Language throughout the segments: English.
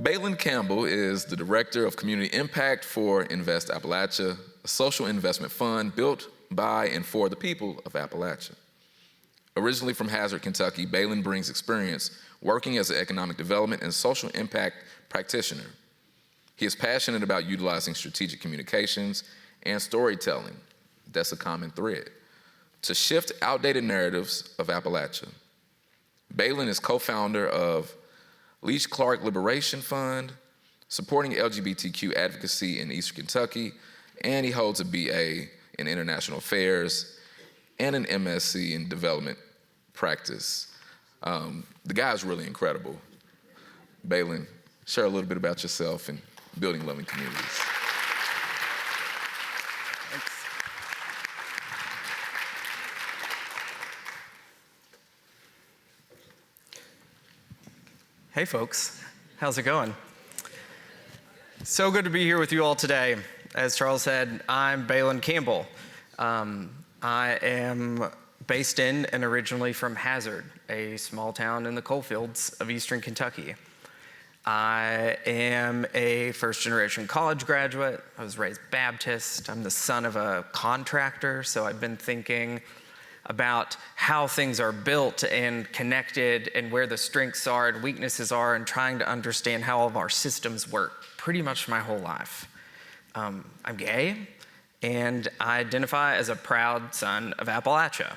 Baylen Campbell is the Director of Community Impact for Invest Appalachia, a social investment fund built by and for the people of Appalachia. Originally from Hazard, Kentucky, Baylen brings experience working as an economic development and social impact practitioner. He is passionate about utilizing strategic communications and storytelling, that's a common thread, to shift outdated narratives of Appalachia. Baylen is co-founder of Lige Clarke Liberation Fund, supporting LGBTQ advocacy in Eastern Kentucky, and he holds a BA in International Affairs and an MSc in Development Practice. The guy's really incredible. Baylen, share a little bit about yourself and building loving communities. Thanks. Hey folks, how's it going? So good to be here with you all today. As Charles said, I'm Baylen Campbell. I am based in and originally from Hazard, a small town in the coalfields of Eastern Kentucky. I am a first-generation college graduate. I was raised Baptist. I'm the son of a contractor, so I've been thinking about how things are built and connected and where the strengths are and weaknesses are and trying to understand how all of our systems work pretty much my whole life. I'm gay, and I identify as a proud son of Appalachia.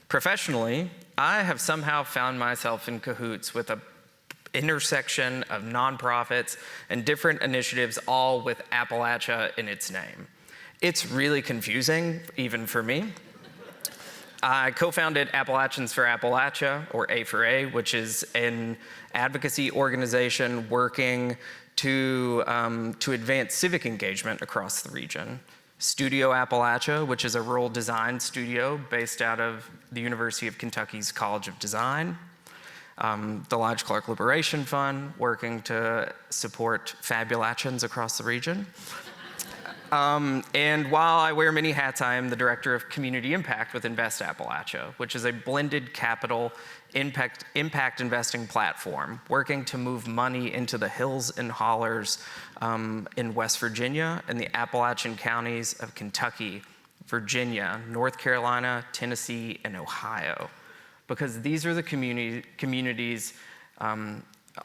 Professionally, I have somehow found myself in cahoots with an intersection of nonprofits and different initiatives, all with Appalachia in its name. It's really confusing, even for me. I co-founded Appalachians for Appalachia, or A4A, which is an advocacy organization working to advance civic engagement across the region. Studio Appalachia, which is a rural design studio based out of the University of Kentucky's College of Design. The Lige Clarke Liberation Fund, working to support Fabulachians across the region. And while I wear many hats, I am the Director of Community Impact with Invest Appalachia, which is a blended capital impact investing platform, working to move money into the hills and hollers in West Virginia and the Appalachian counties of Kentucky, Virginia, North Carolina, Tennessee, and Ohio. Because these are the communities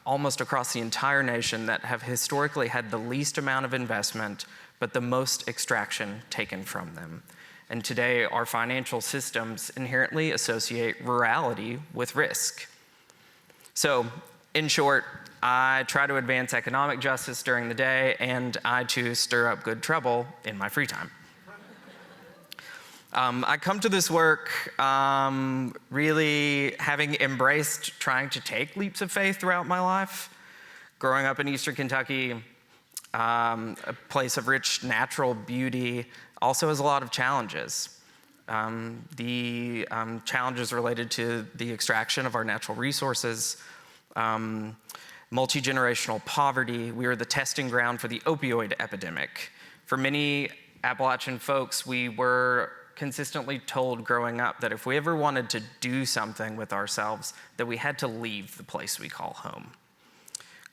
almost across the entire nation that have historically had the least amount of investment, but the most extraction taken from them. And today, our financial systems inherently associate rurality with risk. So, in short, I try to advance economic justice during the day, and I too stir up good trouble in my free time. I come to this work really having embraced trying to take leaps of faith throughout my life. Growing up in Eastern Kentucky, a place of rich natural beauty, also has a lot of challenges. The challenges related to the extraction of our natural resources, multi-generational poverty. We are the testing ground for the opioid epidemic. For many Appalachian folks, we were consistently told growing up that if we ever wanted to do something with ourselves, that we had to leave the place we call home.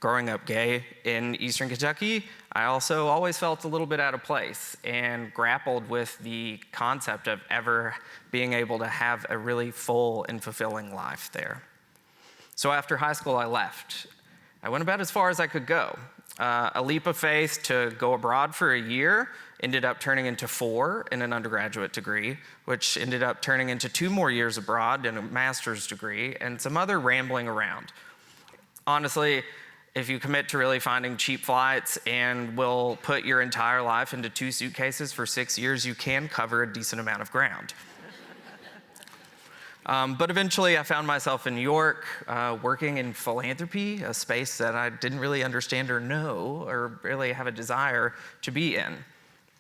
Growing up gay in Eastern Kentucky, I also always felt a little bit out of place and grappled with the concept of ever being able to have a really full and fulfilling life there. So after high school, I left. I went about as far as I could go. A leap of faith to go abroad for a year ended up turning into 4 in an undergraduate degree, which ended up turning into 2 more years abroad in a master's degree, and some other rambling around. Honestly, if you commit to really finding cheap flights and will put your entire life into 2 suitcases for 6 years, you can cover a decent amount of ground. But eventually I found myself in New York working in philanthropy, a space that I didn't really understand or know or really have a desire to be in.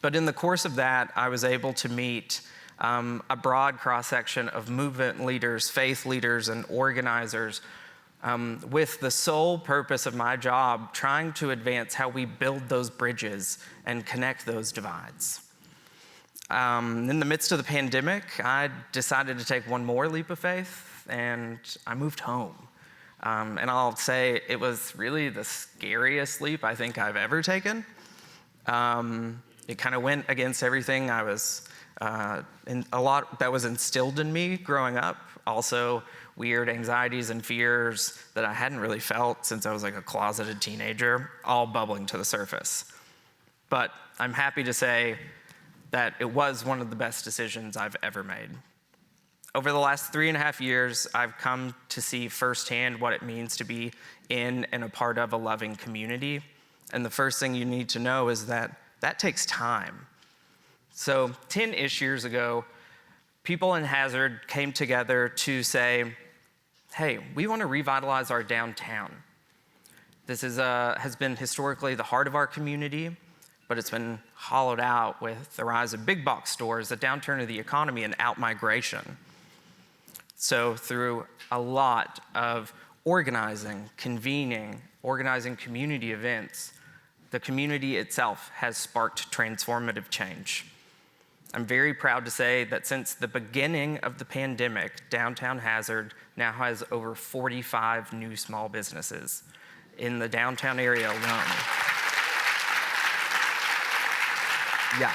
But in the course of that, I was able to meet a broad cross-section of movement leaders, faith leaders, and organizers with the sole purpose of my job trying to advance how we build those bridges and connect those divides. In the midst of the pandemic, I decided to take one more leap of faith, and I moved home. And I'll say it was really the scariest leap I think I've ever taken. It kind of went against everything I was, in a lot that was instilled in me growing up. Also, weird anxieties and fears that I hadn't really felt since I was like a closeted teenager, all bubbling to the surface. But I'm happy to say that it was one of the best decisions I've ever made. Over the last 3.5 years, I've come to see firsthand what it means to be in and a part of a loving community. And the first thing you need to know is that that takes time. So 10-ish years ago, people in Hazard came together to say, hey, we want to revitalize our downtown. This has been historically the heart of our community, but it's been hollowed out with the rise of big box stores, the downturn of the economy, and out-migration. So through a lot of organizing, convening, organizing community events, the community itself has sparked transformative change. I'm very proud to say that since the beginning of the pandemic, downtown Hazard now has over 45 new small businesses in the downtown area alone. Yeah.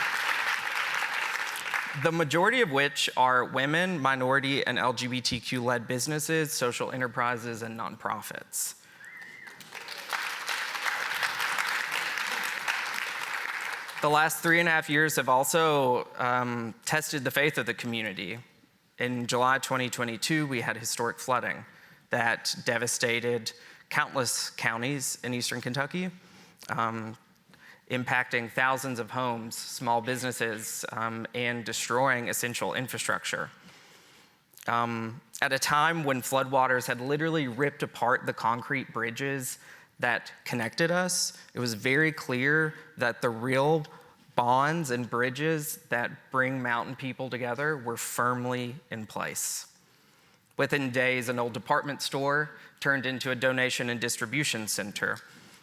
The majority of which are women, minority, and LGBTQ-led businesses, social enterprises, and nonprofits. The last 3.5 years have also tested the faith of the community. In July 2022, we had historic flooding that devastated countless counties in Eastern Kentucky, impacting thousands of homes, small businesses, and destroying essential infrastructure. At a time when floodwaters had literally ripped apart the concrete bridges that connected us, it was very clear that the real bonds and bridges that bring mountain people together were firmly in place. Within days, an old department store turned into a donation and distribution center.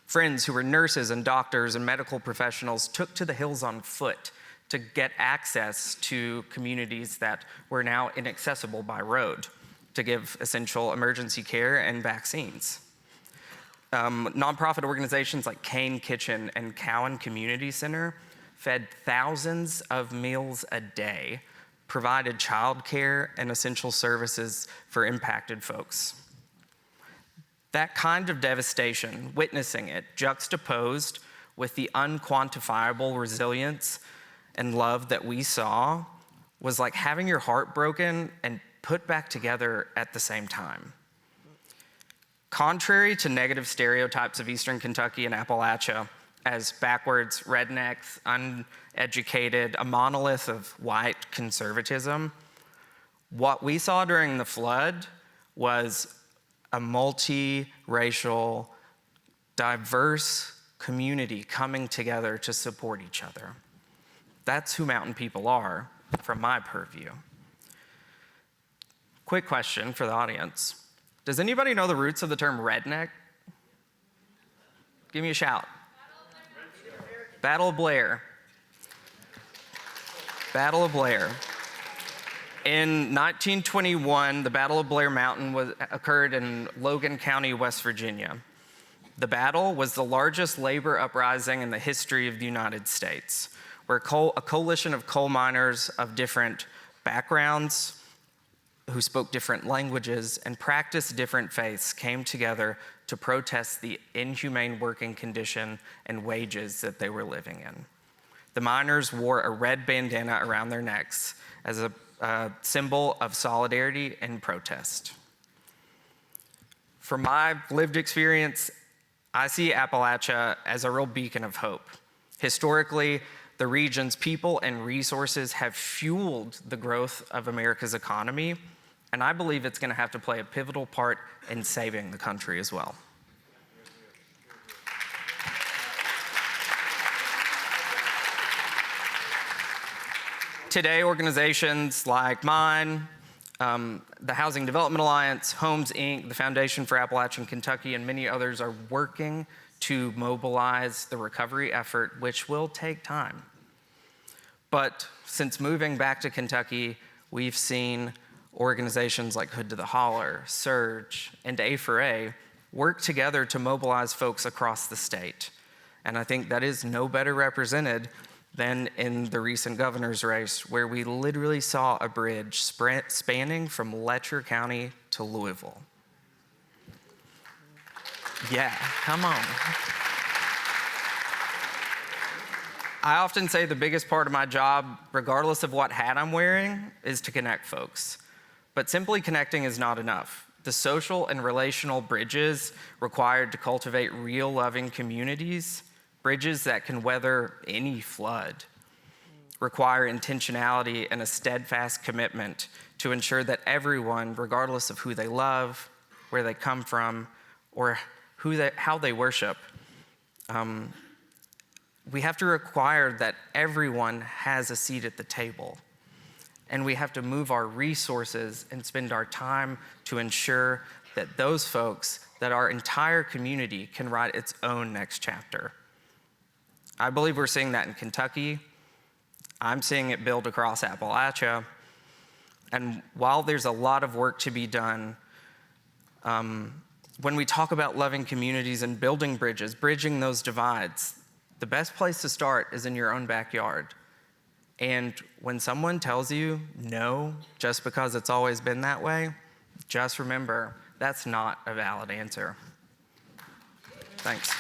Friends who were nurses and doctors and medical professionals took to the hills on foot to get access to communities that were now inaccessible by road to give essential emergency care and vaccines. Nonprofit organizations like Kane Kitchen and Cowan Community Center fed thousands of meals a day, provided childcare and essential services for impacted folks. That kind of devastation, witnessing it, juxtaposed with the unquantifiable resilience and love that we saw, was like having your heart broken and put back together at the same time. Contrary to negative stereotypes of Eastern Kentucky and Appalachia as backwards, rednecks, uneducated, a monolith of white conservatism, what we saw during the flood was a multi-racial, diverse community coming together to support each other. That's who mountain people are, from my purview. Quick question for the audience. Does anybody know the roots of the term redneck? Give me a shout. Battle of Blair. Battle of Blair. In 1921, the Battle of Blair Mountain occurred in Logan County, West Virginia. The battle was the largest labor uprising in the history of the United States, where a coalition of coal miners of different backgrounds, who spoke different languages and practiced different faiths, came together to protest the inhumane working condition and wages that they were living in. The miners wore a red bandana around their necks as a symbol of solidarity and protest. From my lived experience, I see Appalachia as a real beacon of hope. Historically, the region's people and resources have fueled the growth of America's economy, and I believe it's going to have to play a pivotal part in saving the country as well. Today, organizations like mine, the Housing Development Alliance, Homes Inc., the Foundation for Appalachian Kentucky, and many others are working to mobilize the recovery effort, which will take time. But since moving back to Kentucky, we've seen Organizations like Hood to the Holler, Surge, and A4A work together to mobilize folks across the state. And I think that is no better represented than in the recent governor's race, where we literally saw a bridge spanning from Letcher County to Louisville. Yeah, come on. I often say the biggest part of my job, regardless of what hat I'm wearing, is to connect folks. But simply connecting is not enough. The social and relational bridges required to cultivate real loving communities, bridges that can weather any flood, require intentionality and a steadfast commitment to ensure that everyone, regardless of who they love, where they come from, or how they worship, we have to require that everyone has a seat at the table. And we have to move our resources and spend our time to ensure that those folks, that our entire community can write its own next chapter. I believe we're seeing that in Kentucky. I'm seeing it build across Appalachia. And while there's a lot of work to be done, when we talk about loving communities and building bridges, bridging those divides, the best place to start is in your own backyard. And when someone tells you no, just because it's always been that way, just remember, that's not a valid answer. Thanks.